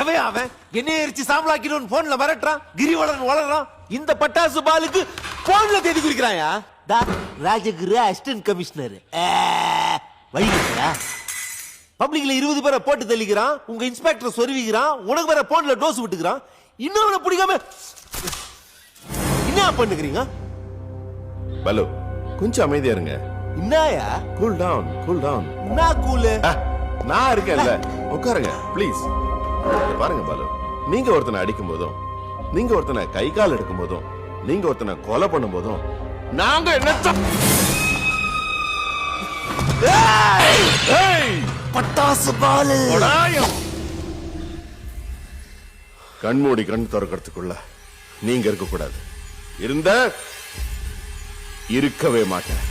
எவன் அவன் என்னைய எரிச்சு சாம்பலாக்கிடும் போன்ல மிரட்டுறான், கிரிவலன் வளர்றான். இந்த பட்டாசு பாலுக்கு போன்ல தேடி குடிக்கிறாயா? ராஜகுரு அசிஸ்டன்ட் கமிஷனர் வழிகிறா. பப்ளிக்ல 20 பேரை போட்டு தள்ளிக்கிறான், உங்க இன்ஸ்பெக்டர் சொருவிக்கிறான், உனக்கு வேற போன்ல டோஸ் விட்டுக்கிறான். இன்னொன்னு பிடிக்காம என்ன பண்ணுகிறீங்க? பலு கொஞ்சம் அமைதியா இருங்க. என்னயா? Cool down, cool down. என்ன கூல்? நான் இருக்கேன்ல, உட்காருங்க ப்ளீஸ். பாருங்க பாலு, நீங்க ஒருத்தனை அடிக்கும் போதும், நீங்க ஒருத்தனை கை கால் எடுக்கும் போதும், நீங்க ஒருத்தனை கொலை பண்ணும் போதும் நாங்க என்ன பட்டாசு பாலு கண்மூடி கண் திறக்கிறதுக்குள்ள நீங்க இருக்க கூடாது. இருக்கவே மாட்டேன்.